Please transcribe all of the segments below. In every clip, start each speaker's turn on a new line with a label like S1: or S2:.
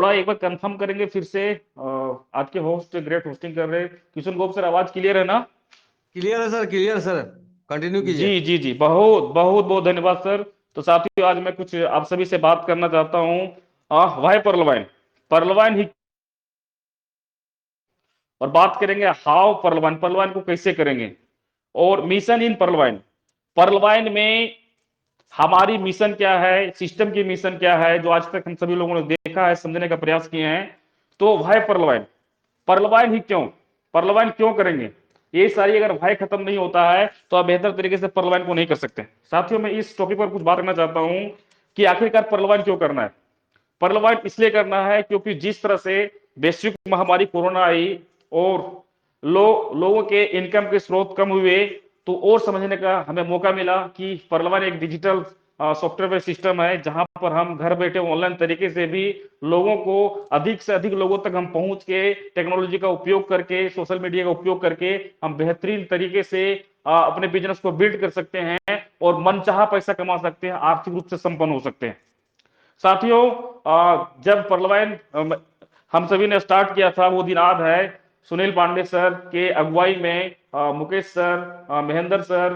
S1: थोड़ा एक बार कंफर्म करेंगे फिर से। आज के होस्ट ग्रेट होस्टिंग कर रहे किशन गोप सर, आवाज क्लियर है ना?
S2: क्लियर है सर, क्लियर सर। कंटिन्यू कीजिए।
S1: जी जी जी, बहुत बहुत बहुत धन्यवाद सर। तो साथियों, आज मैं कुछ आप सभी से बात करना चाहता हूँ। वाई पर्लवाइन, पर्लवाइन ही, और बात करेंगे हाउ पर्लवाइन, पर्लवाइन को कैसे करेंगे, और मिशन इन पर्लवाइन। पर्लवाइन में हमारी मिशन क्या है, सिस्टम की मिशन क्या है, जो आज तक हम सभी लोगों ने देखा है, समझने का प्रयास किए हैं। तो भाई पर्लवाइन, पर्लवाइन ही क्यों, पर्लवाइन क्यों करेंगे, ये सारी अगर भय खत्म नहीं होता है तो आप बेहतर तरीके से पर्लवाइन को नहीं कर सकते। साथियों, मैं इस टॉपिक पर कुछ बात करना चाहता हूं कि आखिरकार पर्लवाइन क्यों करना है। पर्लवाइन इसलिए करना है क्योंकि जिस तरह से वैश्विक महामारी कोरोना आई और लोगों के इनकम के स्रोत कम हुए, तो और समझने का हमें मौका मिला कि पर्लवाइन एक डिजिटल सॉफ्टवेयर सिस्टम है, जहां पर हम घर बैठे ऑनलाइन तरीके से भी लोगों को, अधिक से अधिक लोगों तक हम पहुंच के, टेक्नोलॉजी का उपयोग करके, सोशल मीडिया का उपयोग करके हम बेहतरीन तरीके से अपने बिजनेस को बिल्ड कर सकते हैं और मनचाहा पैसा कमा सकते हैं, आर्थिक रूप से संपन्न हो सकते हैं। साथियों, जब पर्लवाइन हम सभी ने स्टार्ट किया था, वो दिन याद है। सुनील पांडे सर के अगुवाई में Mukesh sir, Mahendra sir,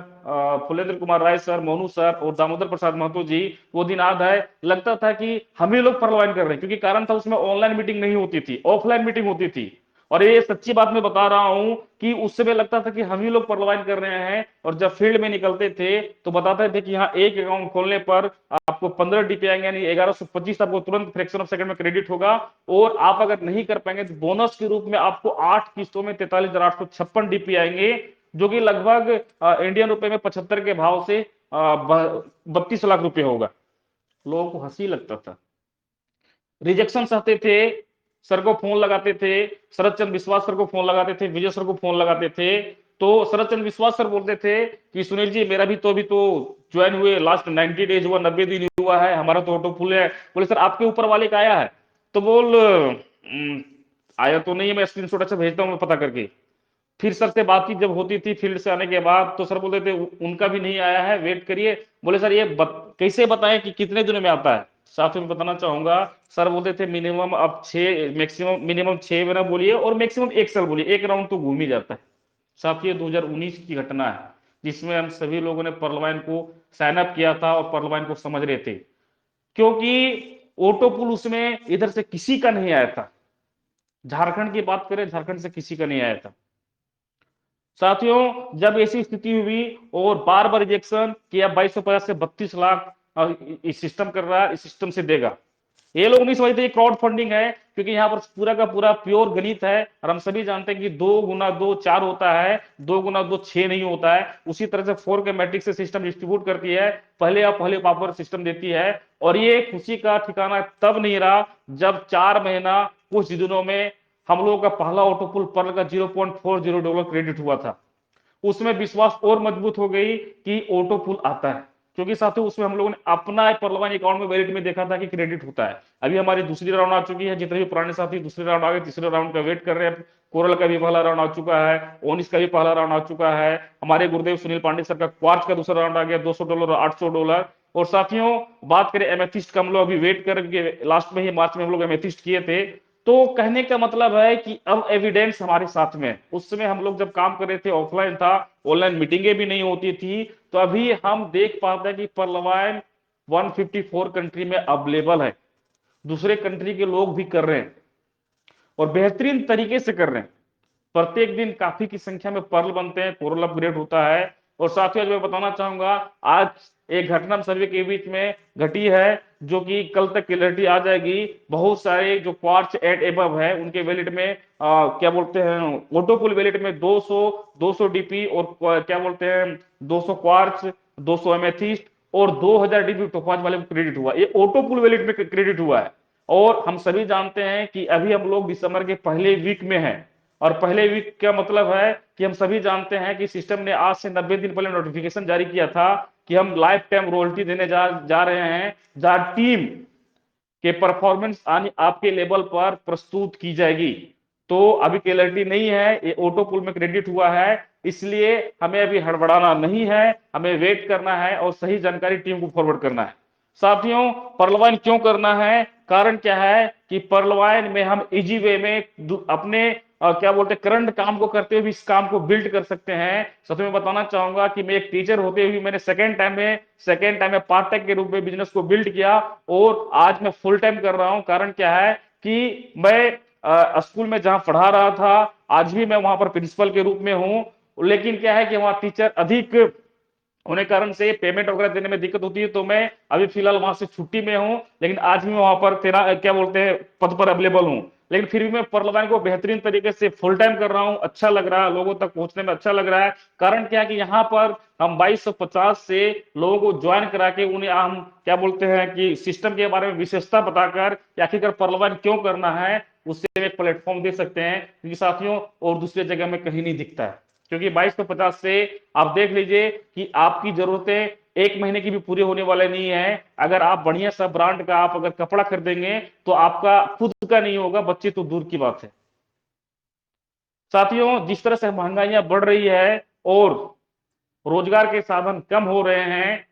S1: Phulendra Kumar Rai sir, Monu sir और दामोदर प्रसाद महतो जी, वो दिन याद है। लगता था कि हम ही लोग पर्लवाइन कर रहे हैं, क्योंकि कारण था उसमें ऑनलाइन मीटिंग नहीं होती थी, ऑफलाइन मीटिंग होती थी। और ये सच्ची बात मैं बता रहा हूं कि उस समय लगता था कि हम ही लोग पर्लवाइन कर रहे हैं। और जब फील्ड में निकलते थे तो बताते थे कि यहाँ एक अकाउंट खोलने पर आपको 15 डीपी आएंगे, यानी 1125 आपको तुरंत फ्रैक्शन ऑफ सेकंड में क्रेडिट होगा। और आप अगर नहीं कर पाएंगे तो बोनस के रूप में आपको 8 किस्तों में 43,856 डीपी आएंगे, जो कि लगभग इंडियन रुपए में 75 के भाव से 32 लाख रुपए होगा। लोगों को हंसी लगता था, रिजेक्शन सहते थे, सर को फोन लगाते थे, शरद चंद्र विश्वास सर को फोन लगाते थे, विजय सर को फोन लगाते थे। तो शरद चंद्र विश्वास सर बोलते थे कि सुनील जी, मेरा भी तो अभी तो ज्वाइन हुए लास्ट 90 डेज हुआ, 90 दिन हुआ है, हमारा तो ऑटो फुल है। बोले सर, आपके ऊपर वाले का आया है? तो बोल आया तो नहीं है, मैं स्क्रीनशॉट अच्छा भेजता हूँ मैं पता करके। फिर सर से बातचीत जब होती थी फील्ड से आने के बाद, तो सर बोलते थे उनका भी नहीं आया है, वेट करिए। बोले सर ये कैसे बताएं कि कितने दिनों में आता है? साथ में बताना चाहूंगा, सर बोलते थे मिनिमम अब 6, मैक्सिमम मिनिमम 6 महीना बोलिए और मैक्सिमम 1 साल बोलिए, एक राउंड तो घूम ही जाता है। साथ ही 2019 की घटना है, जिसमें हम सभी लोगों ने पर्लवाइन को साइन अप किया था और पर्लवाइन को समझ रहे थे, क्योंकि ऑटो पुल उसमें इधर से किसी का नहीं आया था। झारखंड की बात करें, झारखंड से किसी का नहीं आया था। साथियों, जब ऐसी स्थिति हुई और बार बार रिजेक्शन किया, 2250 से 32 लाख इस सिस्टम कर रहा है, इस सिस्टम से देगा। ये लोग नहीं समझते क्राउड फंडिंग है, क्योंकि यहाँ पर पूरा का पूरा प्योर गणित है। और हम सभी जानते हैं कि 2 × 2 = 4 होता है, 2 × 2 = 6 नहीं होता है। उसी तरह से 4 के मैट्रिक्स से सिस्टम डिस्ट्रीब्यूट करती है, पहले आप पहले पावर सिस्टम देती है। और ये खुशी का ठिकाना तब नहीं रहा जब 4 महीना कुछ दिनों में हम लोगों का पहला ऑटो पुल पर्ल का $0.40 क्रेडिट हुआ था। उसमें विश्वास और मजबूत हो गई कि ऑटो पुल आता है, क्योंकि साथियों उसमें हम लोगों ने अपना पर्लवाइन अकाउंट में वैलेट में देखा था कि क्रेडिट होता है। अभी हमारी दूसरी राउंड आ चुकी है, जितने भी पुराने साथी दूसरे राउंड आ गए, तीसरे राउंड का वेट कर रहे हैं। कोरल का भी पहला राउंड आ चुका है, ओनिस का भी पहला राउंड आ चुका है, हमारे गुरुदेव सुनील पांडे सर का क्वार्ट्ज का दूसरा राउंड आ गया, $200 और $800। और साथियों, बात करें एमेथिस्ट का, हम लोग अभी वेट करके लास्ट में ही मार्च में हम लोग एमेथिस्ट किए थे। तो कहने का मतलब है कि अब एविडेंस हमारे साथ में, उस समय हम लोग जब काम कर रहे थे ऑफलाइन था, ऑनलाइन मीटिंगें भी नहीं होती थी, तो अभी हम देख पाते हैं कि पर्लवाइन 154 कंट्री में अवेलेबल है, दूसरे कंट्री के लोग भी कर रहे हैं और बेहतरीन तरीके से कर रहे हैं। प्रत्येक दिन काफी की संख्या में पर्ल बनते हैं, कोरल अपग्रेड होता है। और साथियों, मैं बताना चाहूंगा, आज एक घटना सभी के बीच में घटी है, जो कि कल तक क्लियरिटी आ जाएगी। बहुत सारे जो क्वार्ट्ज एट एबव है, उनके वैलेट में क्या बोलते हैं, ऑटोपुल वैलेट में 200 डीपी और क्या बोलते हैं 200 क्वार्ट्ज, 200 एमेथिस्ट और 2000 डीपी टोपाज वाले को क्रेडिट हुआ। ये ऑटोपुल वैलेट में क्रेडिट हुआ है। और हम सभी जानते हैं कि अभी हम लोग दिसंबर के पहले वीक में हैं। और पहले वीक का मतलब है कि हम सभी जानते हैं कि सिस्टम ने आज से 90 दिन पहले नोटिफिकेशन जारी किया था कि हम लाइफ टाइम रॉयल्टी देने जा रहे हैं, जहां टीम के परफॉर्मेंस आपके लेवल पर प्रस्तुत की जाएगी। तो अभी क्लैरिटी नहीं है, ये ऑटो पुल में क्रेडिट हुआ है, इसलिए हमें अभी हड़बड़ाना नहीं है, हमें वेट करना है और सही जानकारी टीम को फॉरवर्ड करना है। साथियों, पर्लवाइन क्यों करना है? कारण क्या है कि पर्लवाइन में हम इजी वे में अपने क्या बोलते हैं करंट काम को करते हुए भी इस काम को बिल्ड कर सकते हैं। सच में बताना चाहूंगा कि मैं एक टीचर होते हुए मैंने सेकेंड टाइम में पार्ट टाइम के रूप में बिजनेस को बिल्ड किया और आज मैं फुल टाइम कर रहा हूं। कारण क्या है कि मैं स्कूल में जहां पढ़ा रहा था, आज भी मैं वहां पर प्रिंसिपल के रूप में हूं, लेकिन क्या है कि वहां टीचर अधिक होने कारण से पेमेंट वगैरह देने में दिक्कत होती है, तो मैं अभी फिलहाल वहां से छुट्टी में हूं, लेकिन आज भी वहां पर तेरा क्या बोलते हैं पद पर अवेलेबल हूं। लेकिन फिर भी मैं पर्लवाइन को बेहतरीन तरीके से फुल टाइम कर रहा हूं, अच्छा लग रहा है, लोगों तक पहुंचने में अच्छा लग रहा है। कारण क्या है कि यहाँ पर हम 2250 से लोगों को ज्वाइन करा के उन्हें हम क्या बोलते हैं कि सिस्टम के बारे में विशेषता बताकर आखिरकार पर्लवाइन क्यों करना है उससे एक प्लेटफॉर्म दे सकते हैं, क्योंकि साथियों और दूसरी जगह में कहीं नहीं दिखता है। क्योंकि 2250 से आप देख लीजिए कि आपकी जरूरतें एक महीने की भी पूरी होने वाले नहीं है। अगर आप बढ़िया सा ब्रांड का आप अगर कपड़ा खरीदेंगे तो आपका खुद का नहीं होगा, बच्चे तो दूर की बात है। साथियों, जिस तरह से महंगाइयां बढ़ रही है और रोजगार के साधन कम हो रहे हैं,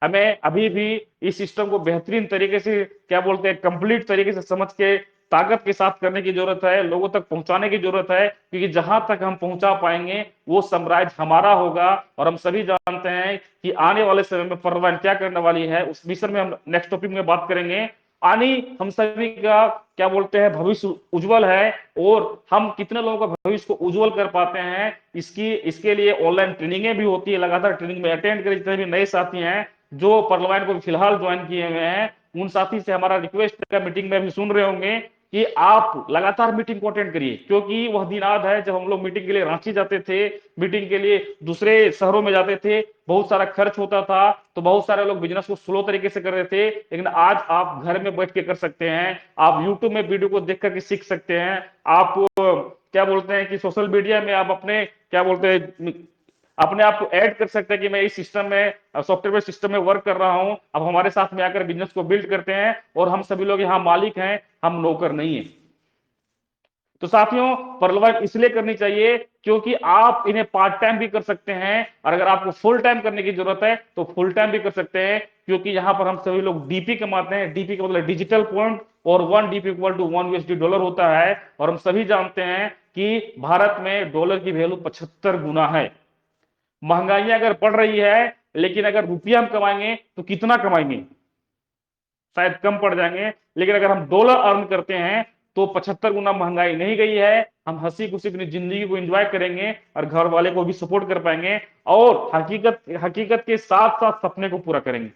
S1: हमें अभी भी इस सिस्टम को बेहतरीन तरीके से क्या बोलते हैं कंप्लीट तरीके से समझ के ताकत के साथ करने की जरूरत है, लोगों तक पहुंचाने की जरूरत है, क्योंकि जहां तक हम पहुंचा पाएंगे वो साम्राज्य हमारा होगा। और हम सभी जानते हैं कि आने वाले समय में पर्यावरण क्या करने वाली है, उस विषय में हम नेक्स्ट टॉपिक में बात करेंगे। आनी हम सभी का क्या बोलते हैं भविष्य उज्जवल है, और हम कितने लोगों का भविष्य को उज्जवल कर पाते हैं इसके लिए ऑनलाइन ट्रेनिंगें भी होती है। लगातार ट्रेनिंग में अटेंड करें। जितने भी नए साथी हैं जो पर्लवाइन को फिलहाल ज्वाइन किए हुए हैं, उन साथी से हमारा रिक्वेस्ट है, मीटिंग में भी सुन रहे होंगे कि आप लगातार मीटिंग को अटेंड करिए, क्योंकि वह दिन याद है जब हम लोग मीटिंग के लिए रांची जाते थे, मीटिंग के लिए दूसरे शहरों में जाते थे, बहुत सारा खर्च होता था, तो बहुत सारे लोग बिजनेस को स्लो तरीके से कर रहे थे। लेकिन आज आप घर में बैठ के कर सकते हैं, आप यूट्यूब में वीडियो को देख करके सीख सकते हैं, आप क्या बोलते हैं कि सोशल मीडिया में आप अपने क्या बोलते हैं अपने आप को ऐड कर सकते हैं कि मैं इस सिस्टम में सॉफ्टवेयर सिस्टम में वर्क कर रहा हूं, अब हमारे साथ में आकर बिजनेस को बिल्ड करते हैं, और हम सभी लोग यहाँ मालिक हैं, हम नौकर नहीं है। तो साथियों, पर्लवाइन इसलिए करनी चाहिए क्योंकि आप इन्हें पार्ट टाइम भी कर सकते हैं, और अगर आपको फुल टाइम करने की जरूरत है तो फुल टाइम भी कर सकते हैं, क्योंकि यहां पर हम सभी लोग डीपी कमाते हैं। डीपी का मतलब डिजिटल पॉइंट, और 1 DP equal to 1 USD dollar होता है। और हम सभी जानते हैं कि भारत में डॉलर की वैल्यू 75 गुना है। महंगाई अगर बढ़ रही है, लेकिन अगर रुपया हम कमाएंगे तो कितना कमाएंगे, शायद कम पड़ जाएंगे। लेकिन अगर हम डॉलर अर्न करते हैं तो 75 गुना महंगाई नहीं गई है। हम हंसी खुशी अपनी जिंदगी को एंजॉय करेंगे और घर वाले को भी सपोर्ट कर पाएंगे, और हकीकत के साथ साथ सपने को पूरा करेंगे।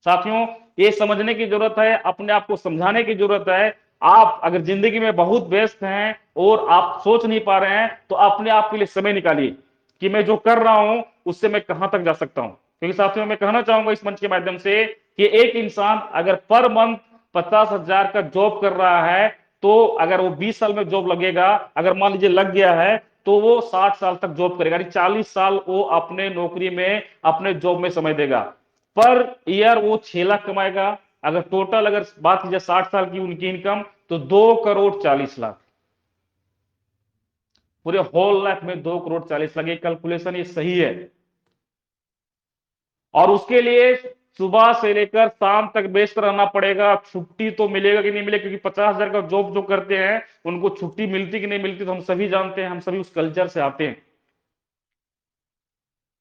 S1: साथियों, ये समझने की जरूरत है, अपने आप को समझाने की जरूरत है। आप अगर जिंदगी में बहुत व्यस्त हैं और आप सोच नहीं पा रहे हैं, तो अपने आप के लिए समय निकालिए कि मैं जो कर रहा हूं उससे मैं कहां तक जा सकता हूं। क्योंकि साथियों, मैं कहना चाहूंगा इस मंच के माध्यम से कि एक इंसान अगर पर मंथ 50,000 का जॉब कर रहा है, तो अगर वो 20 साल में जॉब लगेगा, अगर मान लीजिए लग गया है, तो वो 60 साल तक जॉब करेगा, 40 साल वो अपने नौकरी में अपने जॉब में समय देगा। पर ईयर वो 6 लाख कमाएगा। अगर टोटल अगर बात की जाए 60 साल की उनकी इनकम, तो 2,40,00,000। पूरे होल लाइफ में 2,40,00,000। ये कैलकुलेशन ये सही है। और उसके लिए सुबह से लेकर शाम तक व्यस्त रहना पड़ेगा। छुट्टी तो मिलेगा कि नहीं मिलेगा, क्योंकि 50,000 का जॉब जो करते हैं उनको छुट्टी मिलती कि नहीं मिलती, तो हम सभी जानते हैं, हम सभी उस कल्चर से आते हैं।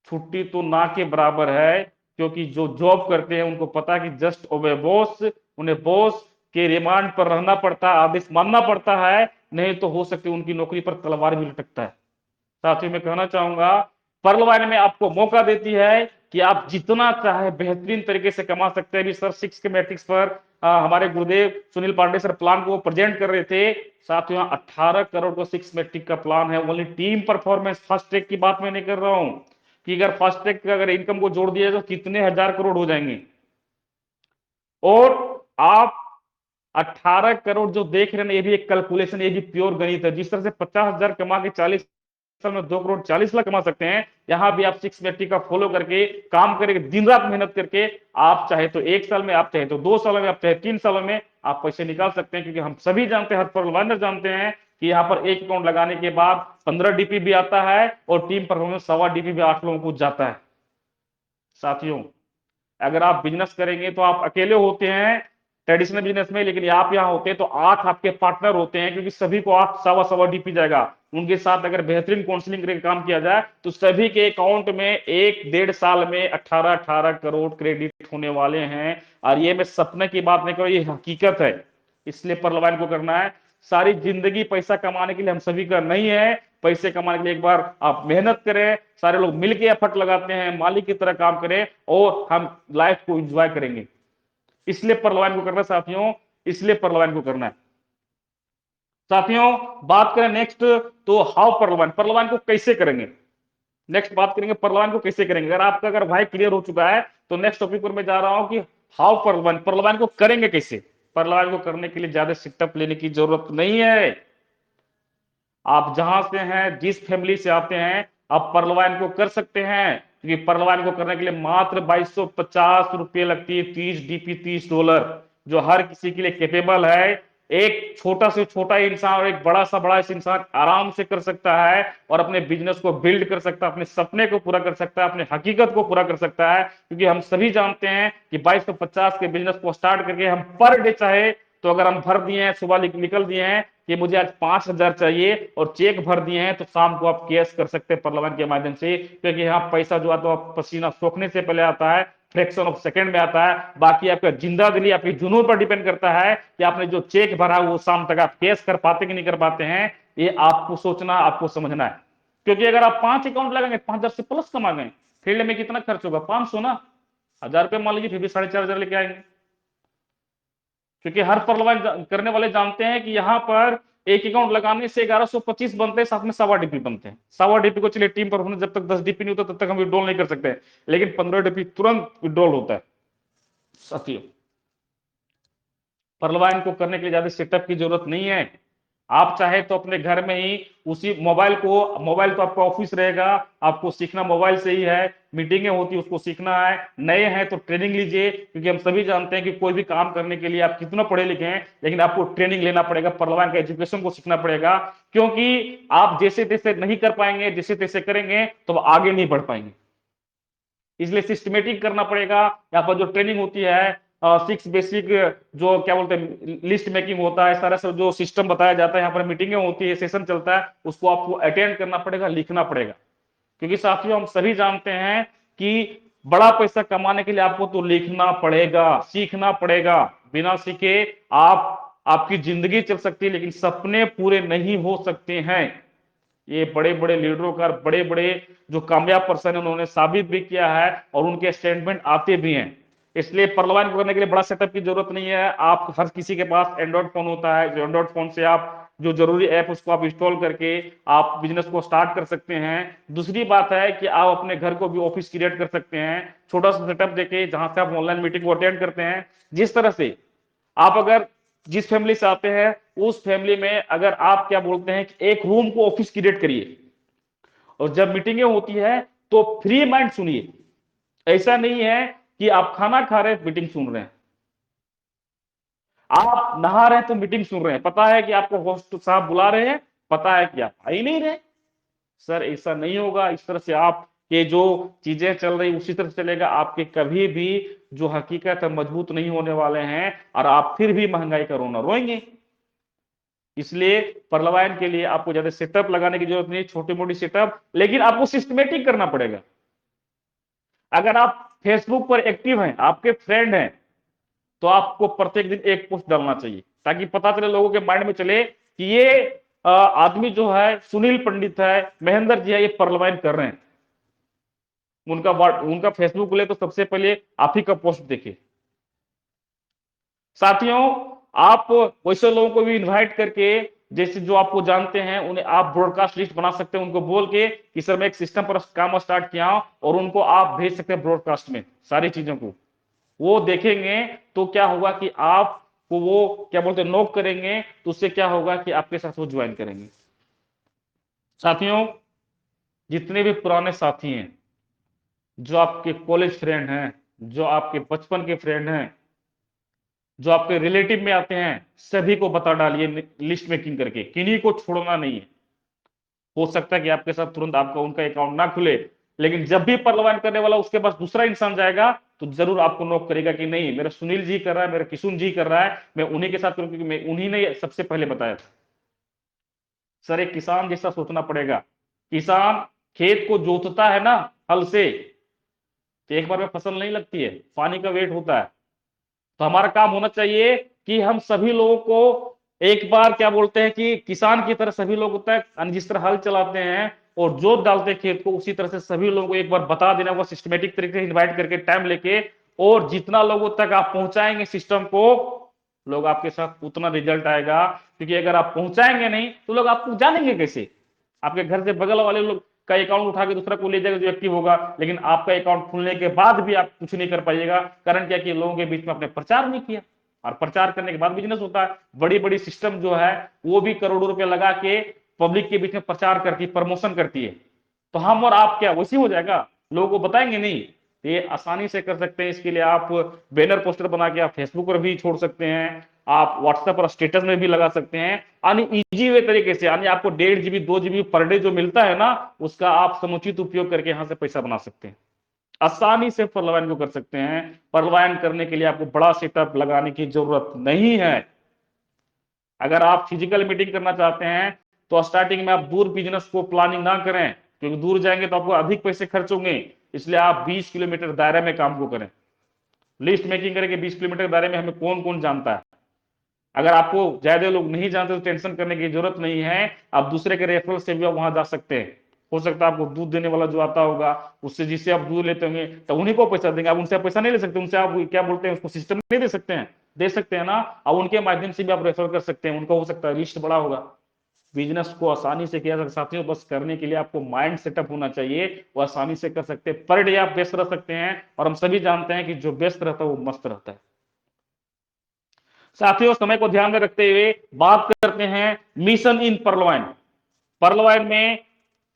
S1: छुट्टी तो ना के बराबर है, क्योंकि जो जॉब करते हैं उनको पता है कि जस्ट ओबे बॉस, उन्हें बॉस के रिमांड पर रहना पड़ता है, आदेश मानना पड़ता है, नहीं तो हो सकती उनकी नौकरी पर तलवार भी लटकता है। साथियों, मैं कहना चाहूंगा पर्लवाइन में आपको मौका देती है कि आप जितना चाहे बेहतरीन तरीके से कमा सकते हैं। अभी सर 6 के मैट्रिक्स पर हमारे गुरुदेव सुनील पांडे सर प्लान को प्रेजेंट कर रहे थे। साथियों, 18 करोड़ का 6 मैट्रिक का प्लान है। Only team performance, fast track की बात मैं नहीं कर रहा हूं कि अगर फास्ट ट्रैक का अगर इनकम को जोड़ दिया तो कितने हजार करोड़ हो जाएंगे। और आप 18 करोड़ जो देख रहे हैं, ये भी एक कैलकुलेशन, ये भी प्योर गणित है। जिस तरह से 50,000 कमा के 40 साल में 2,40,00,000 कमा सकते हैं, यहां भी आप 6 मैट्रिक का फॉलो करके काम करके दिन रात मेहनत करके आप चाहे तो 1 साल में, आप चाहे तो 2 सालों में, आप चाहे 3 सालों में आप पैसे निकाल सकते हैं। क्योंकि हम सभी जानते हैं, हर पर्लवाइनर जानते हैं कि यहाँ पर एक अकाउंट लगाने के बाद 15 डीपी भी आता है, और टीम परफॉर्मेंस 1.25 डीपी भी 8 लोगों को जाता है। साथियों, अगर आप बिजनेस करेंगे तो आप अकेले होते हैं, ट्रेडिशनल बिजनेस में, लेकिन आप यहाँ होते हैं तो 8 आपके पार्टनर होते हैं, क्योंकि सभी को 8 सवा डीपी जाएगा। उनके साथ अगर बेहतरीन काउंसलिंग करके काम किया जाए तो सभी के अकाउंट में 1-1.5 साल में 18 करोड़ क्रेडिट होने वाले हैं। और ये मैं सपने की बात नहीं कर रहा, ये हकीकत है। इसलिए पर्लवाइन को करना है। सारी जिंदगी पैसा कमाने के लिए हम सभी का नहीं है। पैसे कमाने के लिए एक बार आप मेहनत करें, सारे लोग मिलकर एफर्ट लगाते हैं, मालिक की तरह काम करें और हम लाइफ को एंजॉय करेंगे। इसलिए पर्लवाइन को करना है साथियों, इसलिए पर्लवाइन को करना है साथियों। बात करें नेक्स्ट, तो हाउ पर्लवाइन, पर्लवाइन को कैसे करेंगे। नेक्स्ट बात करेंगे पर्लवाइन को कैसे करेंगे। अगर भाई क्लियर हो चुका है तो नेक्स्ट टॉपिक पर मैं जा रहा हूं कि हाउ पर्लवाइन, पर्लवाइन को करेंगे कैसे। पर्लवाइन को करने के लिए ज्यादा सेटअप लेने की जरूरत नहीं है। आप जहां से हैं, जिस फैमिली से आते हैं, आप पर्लवाइन को कर सकते हैं, क्योंकि पर्लवाइन को करने के लिए मात्र 2250 रुपये लगती है, 30 डीपी, $30, जो हर किसी के लिए कैपेबल है। एक छोटा से छोटा इंसान और एक बड़ा सा बड़ा इंसान आराम से कर सकता है और अपने बिजनेस को बिल्ड कर सकता है, अपने सपने को पूरा कर सकता है, अपने हकीकत को पूरा कर सकता है। क्योंकि हम सभी जानते हैं कि 2250 के बिजनेस को स्टार्ट करके हम पर डे चाहे तो अगर हम भर दिए हैं, सुबह निकल दिए हैं कि मुझे आज 5000 चाहिए और चेक भर दिए हैं, तो शाम को आप कैश कर सकते हैं पर्लवाइन के माध्यम से। क्योंकि यहाँ पैसा जो आता है पसीना सोखने से पहले आता है, फ्रैक्शन ऑफ सेकंड में आता है। बाकी आपका जिंदा दिली आपकी जुनून पर डिपेंड करता है कि आपने जो चेक भरा वो शाम तक आप कैश कर पाते कि नहीं कर पाते हैं। ये आपको सोचना, आपको समझना है। क्योंकि अगर आप 5 अकाउंट लगाएंगे, 5000 से प्लस कमा गए, फील्ड में कितना खर्च होगा, 500 ना, 1000 रुपये मान लीजिए, फिर भी 4500 लेके आएंगे। क्योंकि हर पर्लवाइन करने वाले जानते हैं कि यहाँ पर एक अकाउंट लगाने से 1125 बनते हैं, साथ में 1.25 डीपी बनते हैं। 1.25 डीपी को चलिए टीम पर होने, जब तक 10 डीपी नहीं होता तब तक हम विड्रॉल नहीं कर सकते, लेकिन 15 डीपी तुरंत विड्रॉल होता है साथियों। पर्लवाइन को करने के लिए ज्यादा सेटअप की जरूरत नहीं है। आप चाहे तो अपने घर में ही उसी मोबाइल तो आपका ऑफिस रहेगा, आपको सीखना मोबाइल से ही है, मीटिंगें होती है उसको सीखना है। नए हैं तो ट्रेनिंग लीजिए, क्योंकि हम सभी जानते हैं कि कोई भी काम करने के लिए आप कितना पढ़े लिखे हैं, लेकिन आपको ट्रेनिंग लेना पड़ेगा, पर्लवाइन का एजुकेशन को सीखना पड़ेगा। क्योंकि आप जैसे तैसे नहीं कर पाएंगे, जैसे तैसे करेंगे तो आगे नहीं बढ़ पाएंगे। इसलिए सिस्टमेटिक करना पड़ेगा। यहाँ पर जो ट्रेनिंग होती है, 6 बेसिक, जो क्या बोलते हैं, लिस्ट मेकिंग होता है, सारा सब जो सिस्टम बताया जाता है, यहाँ पर मीटिंगें होती है, सेशन चलता है, उसको आपको अटेंड करना पड़ेगा, लिखना पड़ेगा। क्योंकि साथियों हम सभी जानते हैं कि बड़ा पैसा कमाने के लिए आपको तो लिखना पड़ेगा, सीखना पड़ेगा। बिना सीखे आपकी जिंदगी चल सकती है, लेकिन सपने पूरे नहीं हो सकते हैं। ये बड़े बड़े लीडरों का, बड़े बड़े जो कामयाब पर्सन है, उन्होंने साबित भी किया है और उनके स्टेटमेंट आते भी हैं। इसलिए पर्लवाइन को करने के लिए बड़ा सेटअप की जरूरत नहीं है। आप हर किसी के पास एंड्रॉइड फोन होता है, जो एंड्रॉइड फोन से आप जो जरूरी ऐप उसको आप इंस्टॉल करके आप बिजनेस को स्टार्ट कर सकते हैं। दूसरी बात है कि आप अपने घर को भी ऑफिस क्रिएट कर सकते हैं, छोटा सा सेटअप देके, जहां से आप ऑनलाइन मीटिंग को अटेंड करते हैं। जिस तरह से आप अगर जिस फैमिली से आते हैं, उस फैमिली में अगर आप क्या बोलते हैं कि एक रूम को ऑफिस क्रिएट करिए और जब मीटिंगें होती है तो फ्री माइंड सुनिए। ऐसा नहीं है कि आप खाना खा रहे हैं मीटिंग सुन रहे हैं, आप नहा रहे हैं तो मीटिंग सुन रहे हैं। पता है कि आपको होस्ट साहब बुला रहे हैं, पता है कि आप आ ही नहीं रहे। सर ऐसा नहीं होगा। इस तरह से आप के जो चीजें चल रही उसी तरह चलेगा, आपके कभी भी जो हकीकत है मजबूत नहीं होने वाले हैं और आप फिर भी महंगाई का रोना रोएंगे। इसलिए पर्लवाइन के लिए आपको ज्यादा सेटअप लगाने की जरूरत नहीं, छोटी मोटी सेटअप, लेकिन आपको सिस्टमेटिक करना पड़ेगा। अगर आप फेसबुक पर एक्टिव हैं, आपके फ्रेंड हैं, तो आपको प्रत्येक दिन एक पोस्ट डालना चाहिए, ताकि पता चले, लोगों के माइंड में चले कि ये आदमी जो है सुनील पंडित है, महेंद्र जी है, ये पर्लवाइन कर रहे हैं। उनका फेसबुक खुले तो सबसे पहले आप ही का पोस्ट देखे। साथियों आप वैसे लोगों को भी इनवाइट करके, जैसे जो आपको जानते हैं, उन्हें आप ब्रॉडकास्ट लिस्ट बना सकते हैं, उनको बोल के कि सर मैं एक सिस्टम पर काम स्टार्ट किया हूं, और उनको आप भेज सकते हैं ब्रॉडकास्ट में सारी चीजों को। वो देखेंगे तो क्या होगा कि आपको वो क्या बोलते हैं नोक करेंगे, तो उससे क्या होगा कि आपके साथ वो ज्वाइन करेंगे। साथियों जितने भी पुराने साथी हैं, जो आपके कॉलेज फ्रेंड हैं, जो आपके बचपन के फ्रेंड हैं, जो आपके रिलेटिव में आते हैं, सभी को बता डालिए लिस्ट मेकिंग करके, किन्हीं को छोड़ना नहीं है। हो सकता है कि आपके साथ तुरंत आपका उनका अकाउंट ना खुले, लेकिन जब भी पर्लवाइन करने वाला उसके पास दूसरा इंसान जाएगा, तो जरूर आपको नॉक करेगा कि नहीं मेरा सुनील जी कर रहा है, मेरा किशुन जी कर रहा है, मैं उन्हीं के साथ करूं क्योंकि मैं उन्हीं ने सबसे पहले बताया था। सर एक किसान जैसा सोचना पड़ेगा। किसान खेत को जोतता है ना हल से, तो एक बार में फसल नहीं लगती है, पानी का वेट होता है। तो हमारा काम होना चाहिए कि हम सभी लोगों को एक बार क्या बोलते हैं कि किसान की तरह सभी लोग होता है, जिस तरह हल चलाते हैं और जोत डालते हैं खेत को, उसी तरह से सभी लोगों को एक बार बता देना होगा सिस्टमेटिक तरीके से इन्वाइट करके टाइम लेके। और जितना लोगों तक आप पहुंचाएंगे सिस्टम को, लोग आपके साथ उतना रिजल्ट आएगा। क्योंकि अगर आप पहुंचाएंगे नहीं तो लोग आपको जानेंगे कैसे? आपके घर से बगल वाले लोग का अकाउंट उठा के दूसरा को ले जाएगा जो एक्टिव होगा, लेकिन आपका अकाउंट खुलने के बाद भी आप कुछ नहीं कर पाइएगा। कारण क्या कि लोगों के बीच में आपने प्रचार नहीं किया, और प्रचार करने के बाद बिजनेस होता है। बड़ी बड़ी सिस्टम जो है वो भी करोड़ों रुपए लगा के पब्लिक के बीच में प्रचार करती है, प्रमोशन करती है। तो हम और आप क्या वैसे हो जाएगा? लोगों को बताएंगे नहीं। ये आसानी से कर सकते हैं। इसके लिए आप बैनर पोस्टर बना के आप फेसबुक पर भी छोड़ सकते हैं, आप व्हाट्सएप पर स्टेटस में भी लगा सकते हैं। यानी इजी वे तरीके से, यानी आपको 1.5 GB 2 GB पर डे जो मिलता है ना, उसका आप समुचित उपयोग करके यहां से पैसा बना सकते हैं। आसानी से पर्लवाइन को कर सकते हैं। पर्लवाइन करने के लिए आपको बड़ा सेटअप लगाने की जरूरत नहीं है। अगर आप फिजिकल मीटिंग करना चाहते हैं तो स्टार्टिंग में आप दूर बिजनेस को प्लानिंग ना करें, क्योंकि दूर जाएंगे तो आपको अधिक पैसे खर्च होंगे। इसलिए आप 20 किलोमीटर दायरे में काम को करें। लिस्ट मेकिंग करें कि 20 किलोमीटर दायरे में हमें कौन कौन जानता है। अगर आपको ज्यादा लोग नहीं जानते तो टेंशन करने की जरूरत नहीं है, आप दूसरे के रेफरल से भी आप वहां जा सकते हैं। हो सकता है आपको दूध देने वाला जो आता होगा, उससे जिससे आप दूध लेते होंगे, तो उन्हीं को पैसा देंगे। आप उनसे पैसा नहीं ले सकते, उनसे आप क्या बोलते हैं उसको, सिस्टम नहीं दे सकते हैं? दे सकते हैं ना। अब उनके माध्यम से भी आप रेफर कर सकते हैं, उनका हो सकता है लिस्ट बड़ा होगा। बिजनेस को आसानी से किया जा सकता है साथियों। बस करने के लिए आपको माइंड सेटअप होना चाहिए, वो आसानी से कर सकते हैं। पर डे आप व्यस्त रह सकते हैं, और हम सभी जानते हैं कि जो व्यस्त रहता है वो मस्त रहता है। साथियों समय को ध्यान में रखते हुए बात करते हैं मिशन इन पर्लवाइन। पर्लवाइन में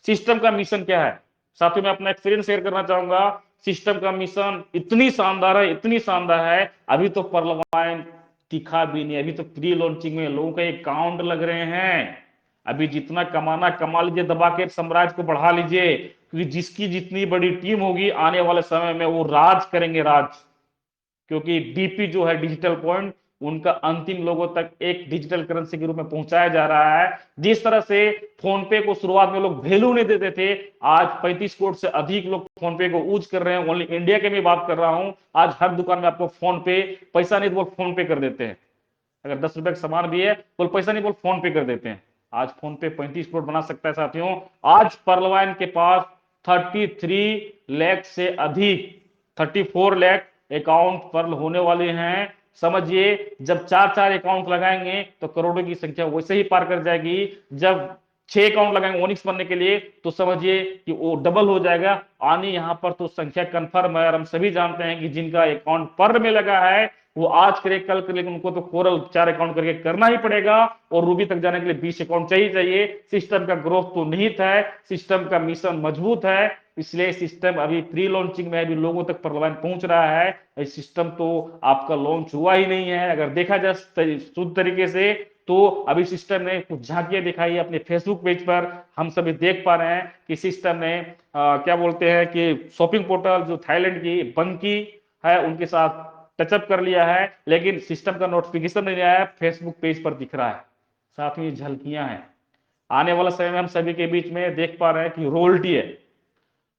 S1: सिस्टम का मिशन क्या है? साथियों मैं अपना एक्सपीरियंस शेयर करना चाहूंगा। सिस्टम का मिशन इतनी शानदार है, इतनी शानदार है, अभी तो पर्लवाइन दिखा भी नहीं। अभी तो प्री लॉन्चिंग में लोगों का अकाउंट लग रहे हैं। अभी जितना कमाना कमा लीजिए, दबा के साम्राज्य को बढ़ा लीजिए, क्योंकि जिसकी जितनी बड़ी टीम होगी आने वाले समय में वो राज करेंगे, राज। क्योंकि डीपी जो है डिजिटल पॉइंट, उनका अंतिम लोगों तक एक डिजिटल करेंसी के रूप में पहुंचाया जा रहा है। जिस तरह से फोन पे को शुरुआत में लोग वैल्यू नहीं देते थे, आज 35 करोड़ से अधिक लोग फोन पे को यूज कर रहे हैं। ओनली इंडिया के मैं बात कर रहा हूं। आज हर दुकान में आपको फोन पे, पैसा नहीं तो वो फोन पे कर देते हैं। अगर 10 रुपए का सामान भी है, बोल पैसा नहीं, बोल फोन पे कर देते हैं। आज फोन पे 35 करोड़ बना सकता है साथियों। आज पर्लवाइन के पास 33 लाख से अधिक, 34 लाख अकाउंट पर्ल होने वाले हैं। समझिए जब 4 अकाउंट लगाएंगे तो करोड़ों की संख्या वैसे ही पार कर जाएगी। जब 6 अकाउंट लगाएंगे ओनिक्स बनने के लिए तो समझिए कि वो डबल हो जाएगा। आनी यहां पर तो संख्या कंफर्म है, और हम सभी जानते हैं कि जिनका अकाउंट पर्ल में लगा है वो आज करे कल करे, लेकिन उनको तो कोरल 4 अकाउंट करके करना ही पड़ेगा। और रूबी तक जाने के लिए 20 अकाउंट चाहिए। सिस्टम का ग्रोथ तो निहित है, सिस्टम का मिशन मजबूत है। इसलिए सिस्टम अभी प्री लॉन्चिंग में, अभी लोगों तक पर्लवाइन पहुंच रहा है। सिस्टम तो आपका लॉन्च हुआ ही नहीं है। अगर देखा जाए शुद्ध तरीके से तो अभी सिस्टम ने कुछ झांकियां दिखाई है अपने फेसबुक पेज पर। हम सभी देख पा रहे हैं कि सिस्टम ने क्या बोलते हैं कि शॉपिंग पोर्टल जो थाईलैंड की बंकी है उनके साथ टचअप कर लिया है, लेकिन सिस्टम का नोटिफिकेशन नहीं आया, फेसबुक पेज पर दिख रहा है। साथ में झलकियां हैं। आने वाला समय में हम सभी के बीच में देख पा रहे हैं कि रोयल्टी है।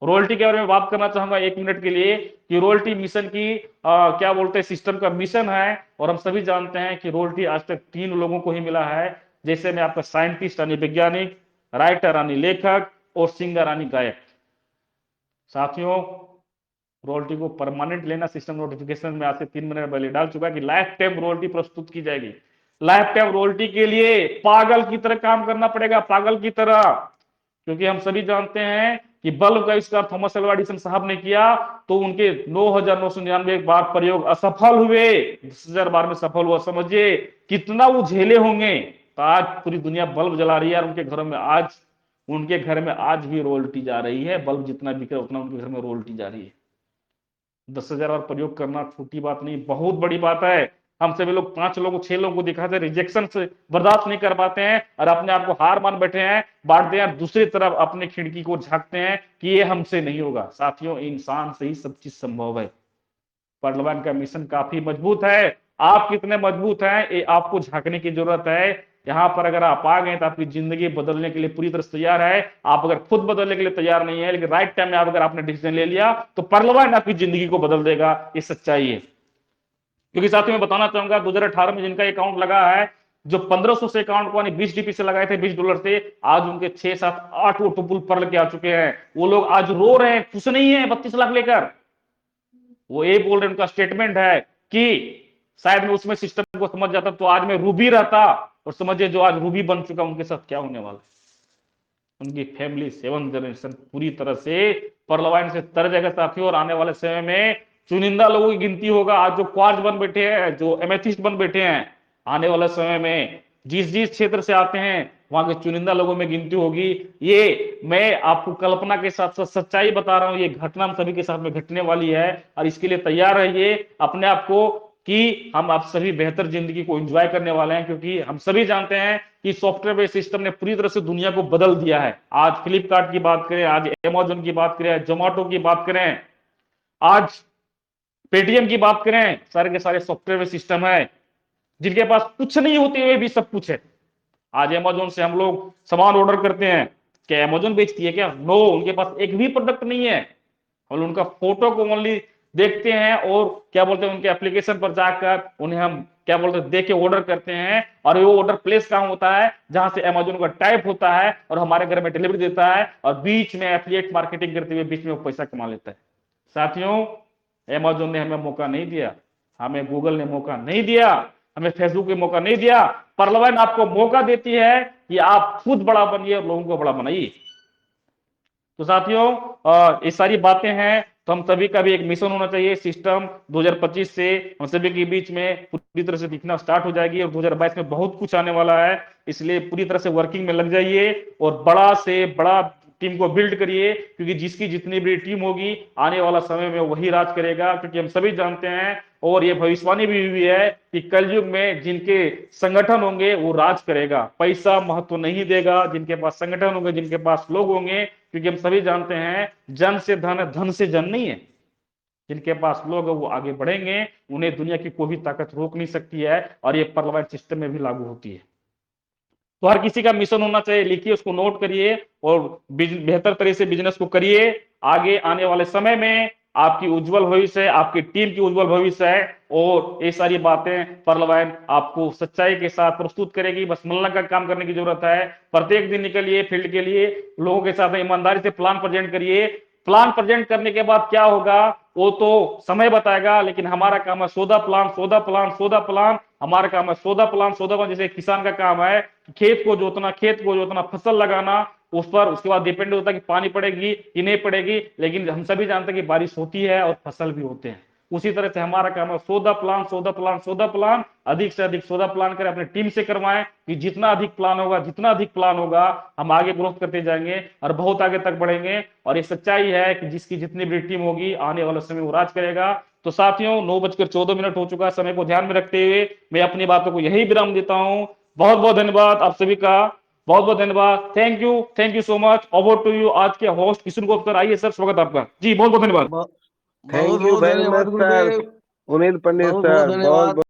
S1: रोयल्टी के बारे में बात करना चाहूंगा 1 मिनट के लिए कि रोयल्टी मिशन की क्या बोलते हैं सिस्टम का मिशन है। और हम सभी जानते हैं कि रोयल्टी आज तक 3 लोगों को ही मिला है। जैसे में आपका साइंटिस्ट यानी वैज्ञानिक, राइटर यानी लेखक, और सिंगर यानी गायक। साथियों रॉयल्टी को परमानेंट लेना, सिस्टम नोटिफिकेशन में आज से 3 महीने पहले डाल चुका है कि लाइफ टाइम रॉयल्टी प्रस्तुत की जाएगी। लाइफ टाइम रॉयल्टी के लिए पागल की तरह काम करना पड़ेगा, पागल की तरह। क्योंकि हम सभी जानते हैं कि बल्ब का आविष्कार थॉमस अल्वा एडिसन साहब ने किया, तो उनके 9,999 बार प्रयोग असफल हुए, 10,000 बार में सफल हुआ। समझिए कितना वो झेले होंगे। तो आज पूरी दुनिया बल्ब जला रही है, और उनके घर में आज भी रॉयल्टी जा रही है। बल्ब जितना बिक रहा है उतना उनके घर में रॉयल्टी जा रही है। 10,000 बार प्रयोग करना छोटी बात नहीं, बहुत बड़ी बात है। हम सभी लोग 5 लोगों 6 लोगों को दिखाते हैं, रिजेक्शन से बर्दाश्त नहीं कर पाते हैं और अपने आप को हार मान बैठे हैं, बांटते हैं। दूसरी तरफ अपने खिड़की को झांकते हैं कि ये हमसे नहीं होगा। साथियों इंसान से ही सब चीज संभव है। पर्लवान का मिशन काफी मजबूत है। आप कितने मजबूत हैं ये आपको झांकने की जरूरत है। यहाँ पर अगर आप आ गए तो आपकी जिंदगी बदलने के लिए पूरी तरह से तैयार है। आप अगर खुद बदलने के लिए तैयार नहीं है, लेकिन राइट टाइम में आप अगर आपने डिसीजन ले लिया तो पर्लवान आपकी जिंदगी को बदल देगा। ये सच्चाई है। क्योंकि साथियों मैं बताना चाहूंगा 2018 में जिनका अकाउंट लगा है, जो 1500 से अकाउंट को 20 डीपी से लगाए थे $20 से, आज उनके 6 7 8 ऑटोपुल पर्ल के आ चुके हैं। वो लोग आज रो रहे हैं, खुश नहीं है 32 लाख लेकर। वो ये बोल रहे हैं, उनका स्टेटमेंट है कि शायद मैं उसमें सिस्टम को समझ जाता तो आज मैं रूबी रहता। और समझिए जो आज रूबी बन चुका उनके साथ क्या होने वाला है। उनकी फैमिली 7th जनरेशन पूरी तरह से पर्लवाइन से तर जाएगा साथियों। और आने वाले समय में चुनिंदा लोगों की गिनती होगा। आज जो क्वार्ज बन बैठे हैं, जो एमेथिस्ट बन बैठे हैं, आने वाले समय में जिस जिस क्षेत्र से आते हैं वहां के चुनिंदा लोगों में गिनती होगी। ये मैं आपको कल्पना के साथ साथ सच्चाई बता रहा हूं। ये घटना हम सभी के साथ में घटने वाली है और इसके लिए तैयार रहिए अपने आप को कि हम आप सभी बेहतर जिंदगी को एंजॉय करने वाले हैं। क्योंकि हम सभी जानते हैं कि सॉफ्टवेयर बेस्ड सिस्टम ने पूरी तरह से दुनिया को बदल दिया है। आज फ्लिपकार्ट की बात करें, आज अमेजोन की बात करें, जोमेटो की बात करें, आज पेटीएम की बात करें, सारे के सारे सॉफ्टवेयर बेस्ड सिस्टम है। जिनके पास कुछ नहीं होते हुए भी सब कुछ है। आज अमेजोन से हम लोग सामान ऑर्डर करते हैं, क्या अमेजोन बेचती है क्या? नो, उनके पास एक भी प्रोडक्ट नहीं है। हम उनका फोटो को ओनली देखते हैं और क्या बोलते हैं उनके एप्लीकेशन पर जाकर उन्हें हम क्या बोलते हैं देख के ऑर्डर करते हैं। और वो ऑर्डर प्लेस कहां होता है? जहां से अमेजोन का टाइप होता है और हमारे घर में डिलीवरी देता है और बीच में एफिलिएट मार्केटिंग करते हुए बीच में वो पैसा कमा लेता है। साथियों, अमेजोन ने हमें मौका नहीं दिया, हमें गूगल ने मौका नहीं दिया, हमें फेसबुक ने मौका नहीं दिया। पर्लवाइन आपको मौका देती है कि आप खुद बड़ा बनिए और लोगों को बड़ा बनाइए। तो साथियों ये सारी बातें हैं। तो हम सभी का भी एक मिशन होना चाहिए। सिस्टम 2025 से हम सभी के बीच में पूरी तरह से दिखना स्टार्ट हो जाएगी और 2022 में बहुत कुछ आने वाला है। इसलिए पूरी तरह से वर्किंग में लग जाइए और बड़ा से बड़ा टीम को बिल्ड करिए। क्योंकि जिसकी जितनी बड़ी टीम होगी आने वाला समय में वही राज करेगा। क्योंकि हम सभी जानते हैं और ये भविष्यवाणी भी हुई है कि कलयुग में जिनके संगठन होंगे वो राज करेगा। पैसा महत्व नहीं देगा। जिनके पास संगठन होंगे, जिनके पास लोग होंगे, क्योंकि हम सभी जानते हैं जन से धन है, धन से जन नहीं है। जिनके पास लोग है वो आगे बढ़ेंगे, उन्हें दुनिया की कोई भी ताकत रोक नहीं सकती है। और ये पर्लवाइन सिस्टम में भी लागू होती है। तो हर किसी का मिशन होना चाहिए, लिखिए, उसको नोट करिए और बेहतर तरीके से बिजनेस को करिए। आगे आने वाले समय में आपकी उज्जवल भविष्य है, आपकी टीम की उज्जवल भविष्य है। और ये सारी बातें पर्लवाइन आपको सच्चाई के साथ प्रस्तुत करेगी। बस मन लगा काम करने की जरूरत है। प्रत्येक दिन निकलिए फील्ड के लिए, लोगों के साथ ईमानदारी से प्लान प्रेजेंट करिए। प्लान प्रेजेंट करने के बाद क्या होगा वो तो समय बताएगा, लेकिन हमारा काम है सौदा प्लान, सौदा प्लान, सौदा प्लान। हमारा काम है सौदा प्लान, सौदा प्लान। जैसे किसान का काम है खेत को जोतना, फसल लगाना, उस पर उसके बाद डिपेंड होता है कि पानी पड़ेगी कि नहीं पड़ेगी। लेकिन हम सभी जानते हैं कि बारिश होती है और फसल भी होते हैं। उसी तरह से हमारा काम है सौदा प्लान, सौदा प्लान, सौदा प्लान। अधिक से अधिक सौदा प्लान करें, अपनी टीम से करवाएं कि जितना अधिक प्लान होगा, जितना अधिक प्लान होगा, हम आगे ग्रोथ करते जाएंगे और बहुत आगे तक बढ़ेंगे। और ये सच्चाई है कि जिसकी जितनी बड़ी टीम होगी आने वाले समय वो राज करेगा। तो साथियों 9:14 हो चुका है। समय को ध्यान में रखते हुए मैं अपनी बातों को यही विराम देता हूं। बहुत बहुत धन्यवाद आप सभी का, बहुत बहुत धन्यवाद। Thank you so much. Over to you आज के होस्ट किशोर गुप्ता सर। आइए सर, स्वागत आपका जी। बहुत बहुत धन्यवाद।
S2: बहुत
S3: थैंक यू
S2: बहुत
S3: वेरी
S2: धन्यवाद
S3: मच सर
S2: गुरुदेव।
S3: पुनीत पंडित
S2: बहुत
S3: सर।
S2: बहुत
S3: बहुत
S2: धन्यवाद।